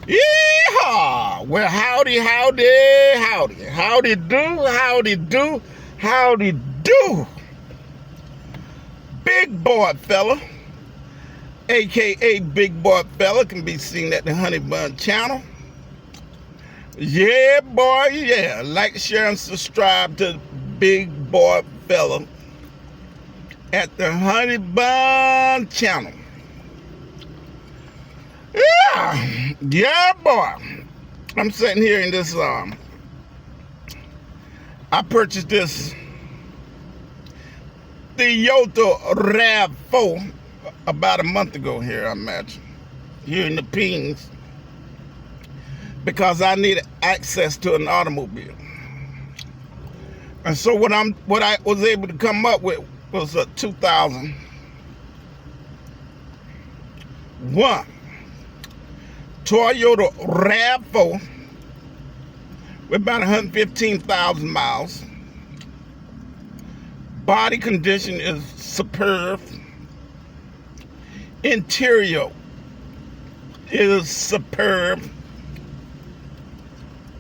Yeehaw! Well, howdy, howdy, howdy. Howdy do, howdy do, howdy do. Big boy fella, aka Big Boy Fella, can be seen at the Honey Bun channel. Yeah, boy, yeah. Like, share, and subscribe to Big Boy Fella at the Honey Bun channel. Yeah, boy. I'm sitting here in this, I purchased this Toyota RAV4 about a month ago here, I imagine, here in the Pings, because I needed access to an automobile. And so what I was able to come up with was a 2001 Toyota RAV4 with about 115,000 miles. Body condition is superb. Interior is superb.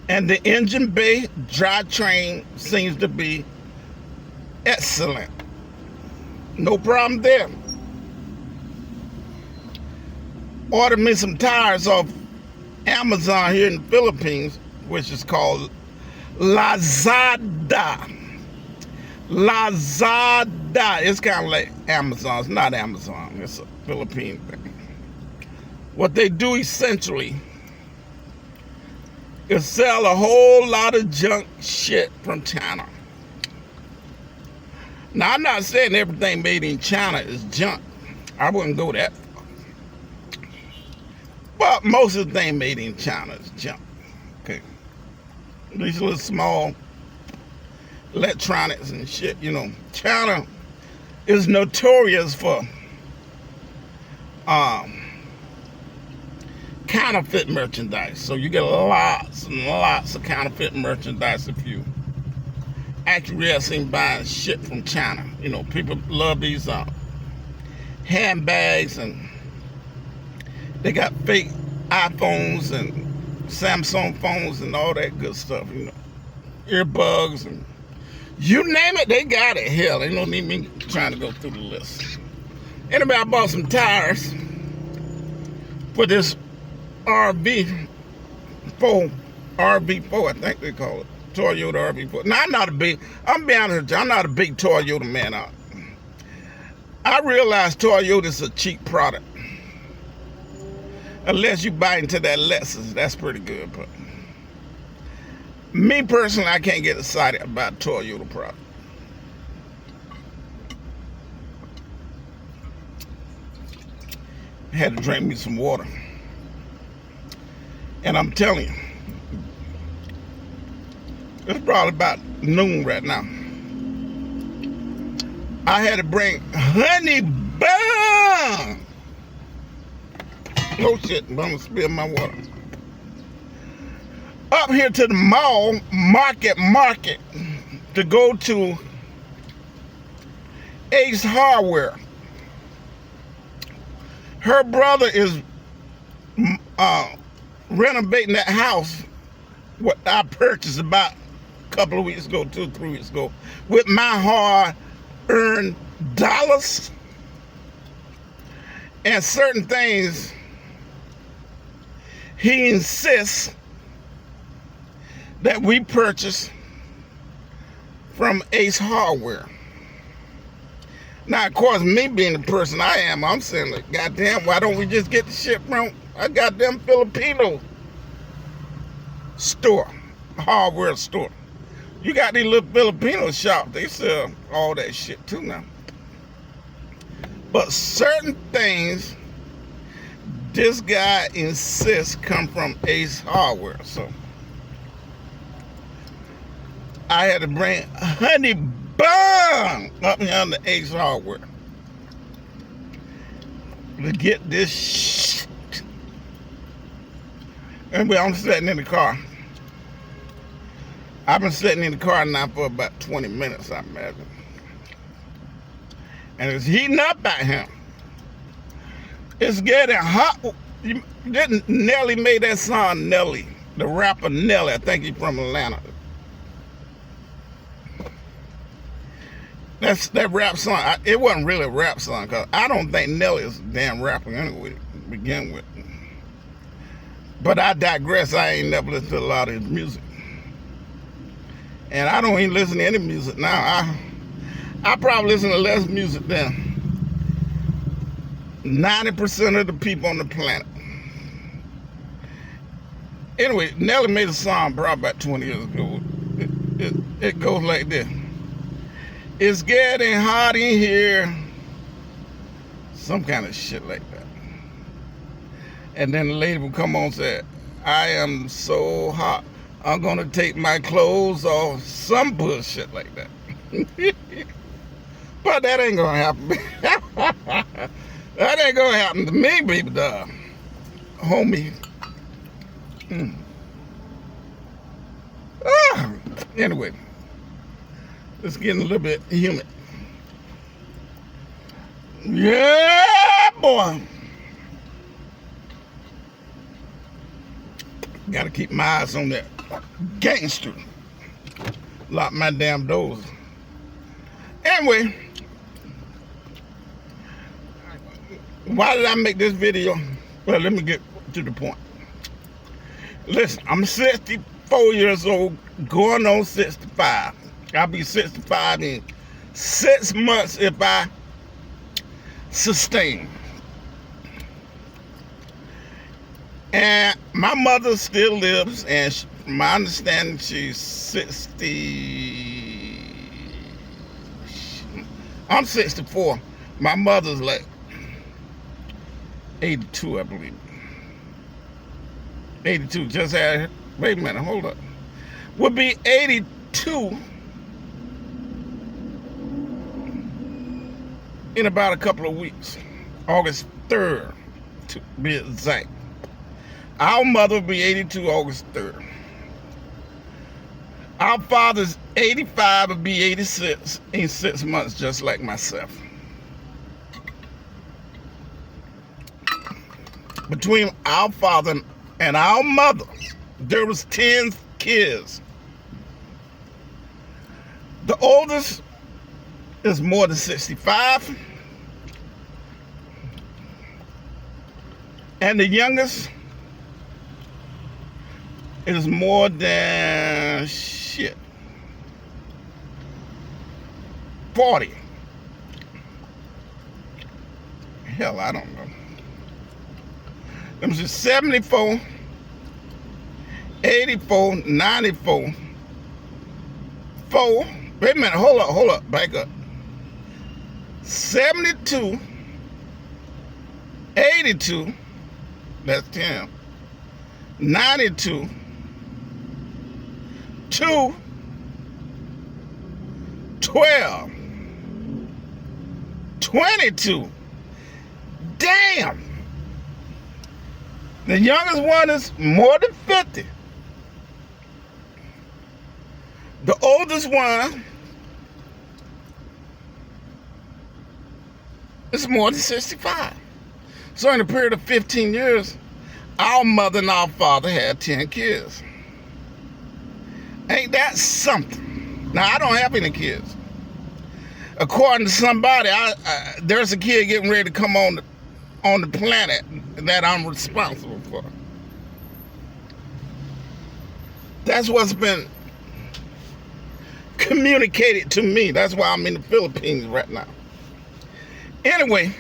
And the engine bay drivetrain seems to be excellent. No problem there. Ordered me some tires off Amazon here in the Philippines, which is called Lazada. Lazada. It's kind of like Amazon. It's not Amazon. It's a Philippine thing. What they do essentially is sell a whole lot of junk shit from China. Now, I'm not saying everything made in China is junk. I wouldn't go that far. But most of the thing made in China is junk. Okay. These little small electronics and shit, you know. China is notorious for counterfeit merchandise. So you get lots and lots of counterfeit merchandise if you actually buying shit from China. You know, people love these handbags, and they got fake iPhones and Samsung phones and all that good stuff, you know. Earbuds and you name it, they got it. Hell, they don't need me trying to go through the list. Anyway, I bought some tires for this RV4, I think they call it. Toyota RV4. Now, I'm being honest with you, I'm not a big Toyota man. I realize Toyota's a cheap product. Unless you buy into that Lexus, that's pretty good. But me personally, I can't get excited about Toyota product. I had to drink me some water. And I'm telling you, it's probably about noon right now. I had to bring Honey Bun. No shit, I'm gonna spill my water. Up here to the mall, market, to go to Ace Hardware. Her brother is renovating that house, what I purchased about a couple of weeks ago, 2 or 3 weeks ago, with my hard-earned dollars. And certain things he insists that we purchase from Ace Hardware. Now, of course, me being the person I am, I'm saying, like, goddamn, why don't we just get the shit from a goddamn Filipino store, hardware store? You got these little Filipino shops, they sell all that shit too now. But certain things, this guy insists come from Ace Hardware. So I had to bring Honey Bun up here on the Ace Hardware to get this shit. Anyway, I'm sitting in the car. I've been sitting in the car now for about 20 minutes, I imagine. And it's heating up out here. It's getting hot. Didn't Nelly made that song, Nelly? The rapper Nelly, I think he's from Atlanta. That rap song, it wasn't really a rap song, because I don't think Nelly is a damn rapper anyway to begin with. But I digress. I ain't never listened to a lot of his music. And I don't even listen to any music now. I probably listen to less music than 90% of the people on the planet. Anyway, Nelly made a song probably about 20 years ago. It goes like this. It's getting hot in here. Some kind of shit like that. And then the lady would come on and say, I am so hot, I'm gonna take my clothes off. Some bullshit like that. But that ain't gonna happen. That ain't gonna happen to me, baby dog. Homie. Anyway, it's getting a little bit humid. Yeah, boy. Gotta keep my eyes on that gangster. Lock my damn doors. Anyway, why did I make this video? Well, let me get to the point. Listen, I'm 64 years old, going on 65. I'll be 65 in 6 months if I sustain. And my mother still lives, and from my understanding, she's 60. I'm 64. My mother's like 82, I believe. 82. Just had, wait a minute, hold up. Would be 82 in about a couple of weeks. August 3rd, to be exact. Our mother will be 82 August 3rd. Our father's 85 will be 86 in 6 months, just like myself. Between our father and our mother, there was 10 kids. The oldest is more than 65. And the youngest is more than 40. Hell, I don't know. Them is 74, 84, 94, 4. Wait a minute, hold up, back up. 72, 82, that's 10. 92, 2, 12, 22. Damn! The youngest one is more than 50. The oldest one is more than 65. So in a period of 15 years, our mother and our father had 10 kids. Ain't that something? Now, I don't have any kids. According to somebody, there's a kid getting ready to come on the planet that I'm responsible for. That's what's been communicated to me. That's why I'm in the Philippines right now. Anyway,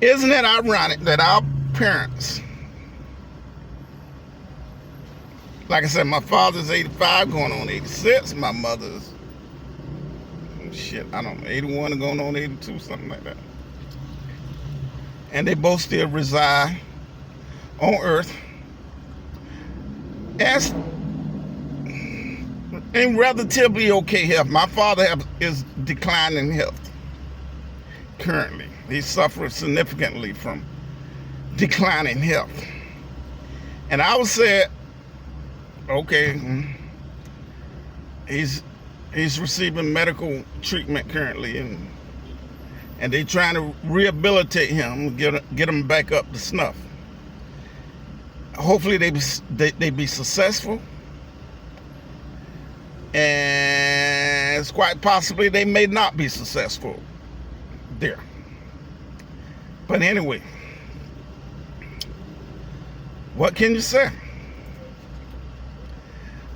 isn't it ironic that our parents, like I said, my father's 85 going on 86, my mother's I don't know, 81 going on 82, something like that. And they both still reside on Earth as in relatively okay health. My father is declining health currently. He suffers significantly from declining health. And I would say, okay, he's receiving medical treatment currently, and and they trying to rehabilitate him, get him back up to snuff. Hopefully they be successful, and it's quite possibly they may not be successful there. But anyway, what can you say?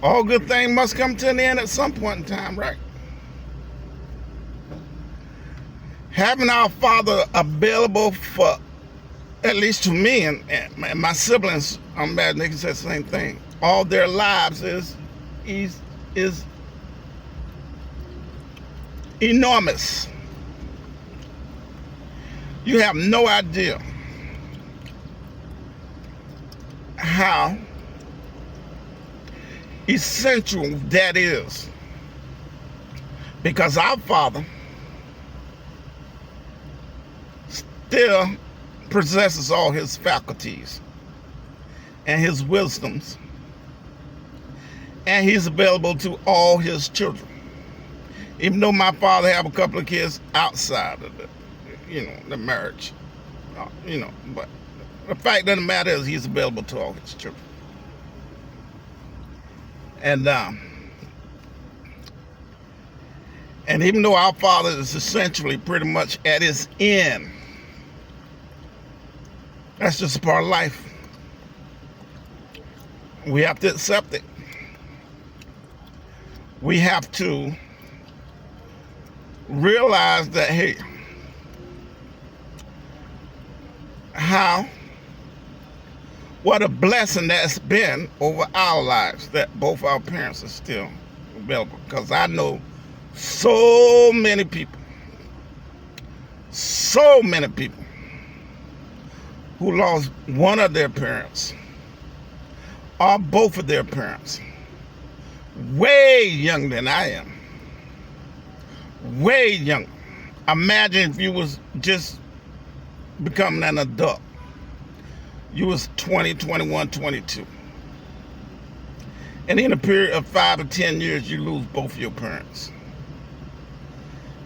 All good things must come to an end at some point in time, right? Having our Father available for, at least to me and my siblings, I'm mad they can say the same thing, all their lives is enormous. You have no idea how essential that is, because our Father still possesses all his faculties and his wisdoms, and he's available to all his children. Even though my father have a couple of kids outside of the marriage, but the fact of the matter is he's available to all his children. And even though our Father is essentially pretty much at his end, that's just a part of life. We have to accept it. We have to realize that, hey, what a blessing that's been over our lives that both our parents are still available. Because I know so many people who lost one of their parents or both of their parents way younger than I am. Way younger. Imagine if you was just becoming an adult. You was 20, 21, 22. And in a period of 5 or 10 years, you lose both your parents.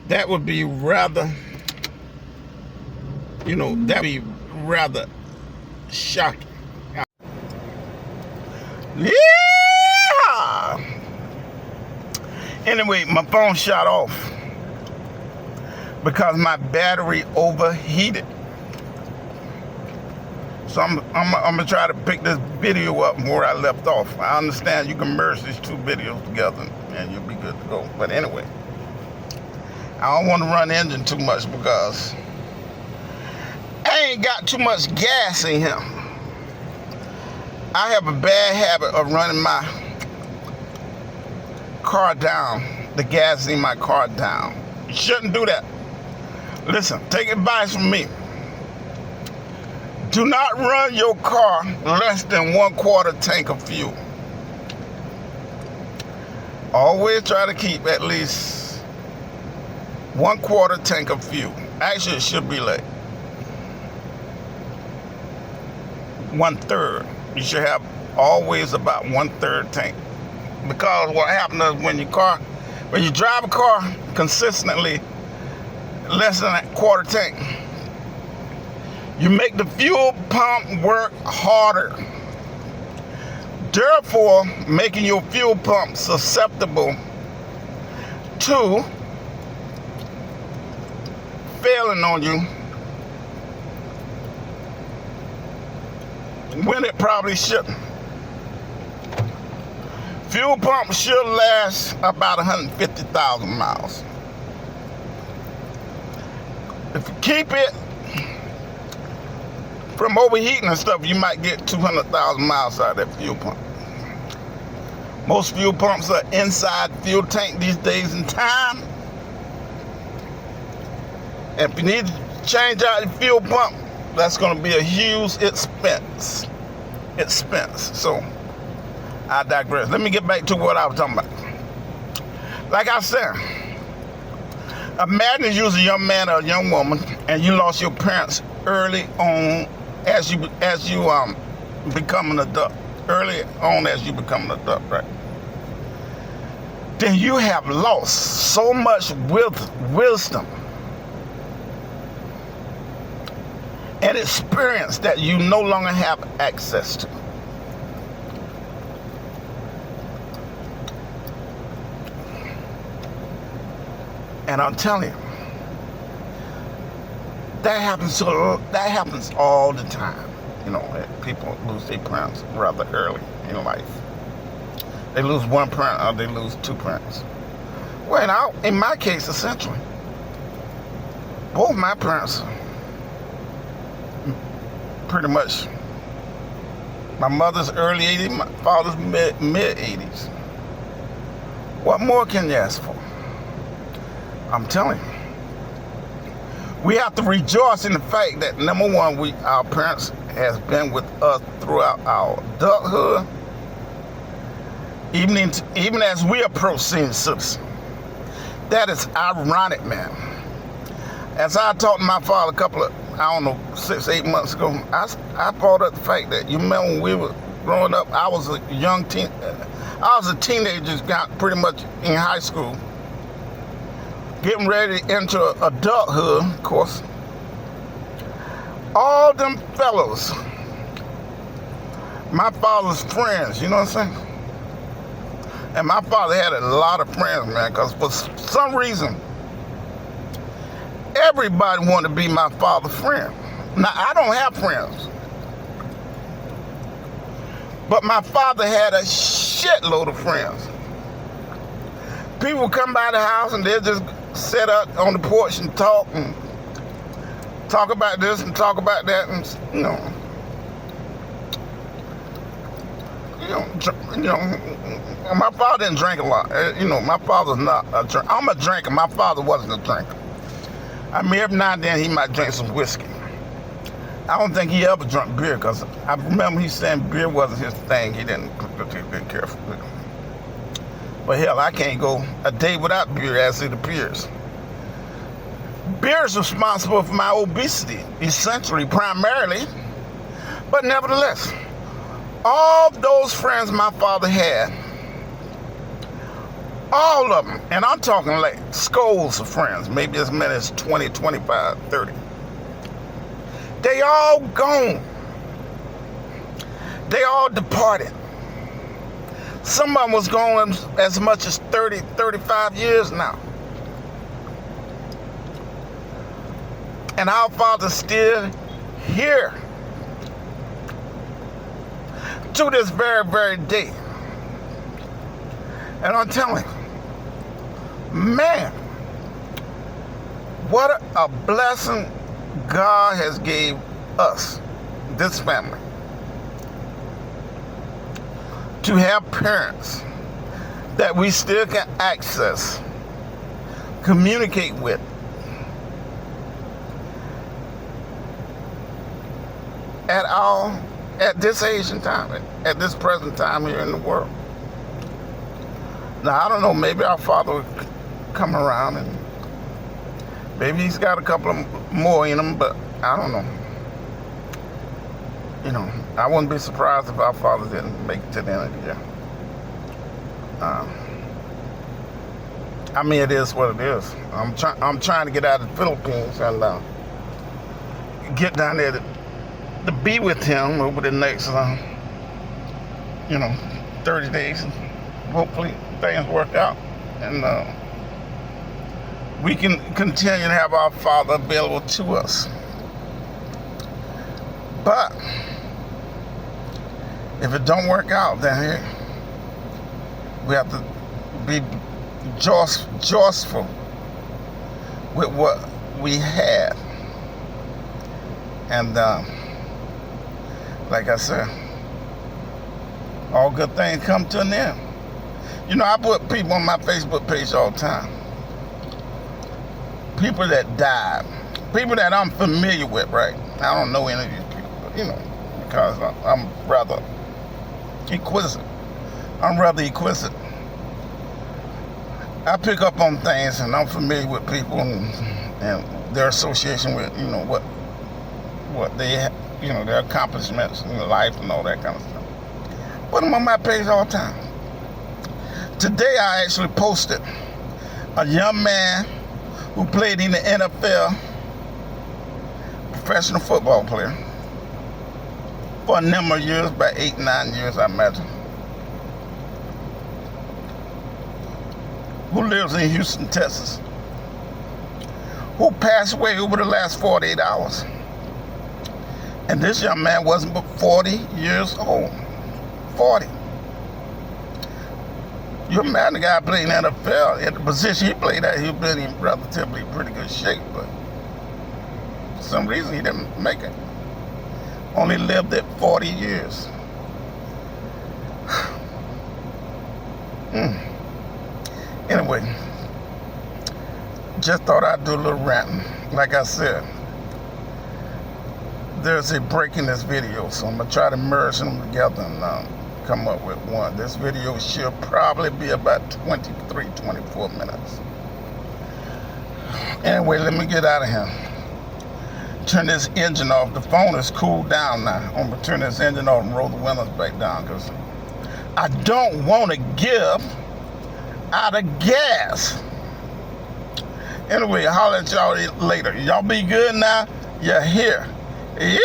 That would be rather, that'd be rather shocking. Yeah! Anyway, my phone shut off because my battery overheated. So I'm gonna try to pick this video up where I left off. I understand you can merge these two videos together and you'll be good to go. But anyway, I don't want to run the engine too much because I ain't got too much gas in here. I have a bad habit of running my car down, the gas in my car down. You shouldn't do that. Listen, take advice from me. Do not run your car less than 1/4 tank of fuel. Always try to keep at least 1/4 tank of fuel. Actually, it should be like 1/3. You should have always about 1/3 tank. Because what happens is when you drive a car consistently less than a 1/4 tank, you make the fuel pump work harder, therefore making your fuel pump susceptible to failing on you when it probably shouldn't. Fuel pumps should last about 150,000 miles. If you keep it from overheating and stuff, you might get 200,000 miles out of that fuel pump. Most fuel pumps are inside fuel tank these days in time. And if you need to change out the fuel pump, that's going to be a huge expense. So, I digress. Let me get back to what I was talking about. Like I said, imagine you was a young man or a young woman and you lost your parents early on as you become an adult. Early on as you become an adult, right? Then you have lost so much wisdom an experience that you no longer have access to. And I'm telling you, that happens all the time. You know, people lose their parents rather early in life. They lose one parent or they lose two parents. Well, now, in my case, essentially, both my parents, pretty much, my mother's early 80s, my father's mid 80s. What more can you ask for? I'm telling you. We have to rejoice in the fact that, number one, our parents has been with us throughout our adulthood, even as we approach senior citizen. That is ironic, man. As I talked to my father a couple of, 6-8 months ago, I brought up the fact that, you remember when we were growing up, I was a teenager, got pretty much in high school, getting ready to enter adulthood, of course. All them fellows, my father's friends, you know what I'm saying? And my father had a lot of friends, man, because for some reason, everybody wanted to be my father's friend. Now, I don't have friends. But my father had a shitload of friends. People would come by the house and they'd just sit up on the porch and talk about this and talk about that, and my father didn't drink a lot. My father's not a drinker. I'm a drinker. My father wasn't a drinker. I mean, every now and then he might drink some whiskey. I don't think he ever drank beer, because I remember he saying beer wasn't his thing. He didn't be careful with it. But hell, I can't go a day without beer, as it appears. Beer is responsible for my obesity, essentially, primarily. But nevertheless, all those friends my father had, all of them, and I'm talking like scolds of friends, maybe as many as 20, 25, 30. They all gone. They all departed. Some of them was gone as much as 30, 35 years now. And our father's still here to this very, very day. And I'm telling you, man, what a blessing God has gave us, this family, to have parents that we still can access, communicate with, at this age and time, at this present time here in the world. Now, I don't know, maybe our father would come around and maybe he's got a couple of more in him, but I don't know. I wouldn't be surprised if our father didn't make it to the end of the year. I mean, it is what it is. I'm trying to get out of the Philippines and get down there to be with him over the next, 30 days. Hopefully things work out and we can continue to have our father available to us. But if it don't work out, then we have to be joyful with what we have. And like I said, all good things come to an end. I put people on my Facebook page all the time. People that died. People that I'm familiar with, right? I don't know any of these people, because I'm rather inquisitive. I pick up on things, and I'm familiar with people and their association with, what they have, their accomplishments in life and all that kind of stuff. Put them on my page all the time. Today I actually posted a young man who played in the NFL professional football player for a number of years, about 8, 9 years, I imagine. Who lives in Houston, Texas, who passed away over the last 48 hours. And this young man wasn't but 40 years old. 40. You imagine the guy playing NFL, at the position he played at, he was in relatively pretty good shape, but for some reason he didn't make it. Only lived at 40 years. Anyway, just thought I'd do a little ranting. Like I said, there's a break in this video, so I'm going to try to merge them together and come up with one. This video should probably be about 23, 24 minutes. Anyway, let me get out of here. Turn this engine off. The phone is cooled down now. I'm going to turn this engine off and roll the windows back down because I don't want to give out of gas. Anyway, holler at y'all later. Y'all be good now. You're here. Yeah.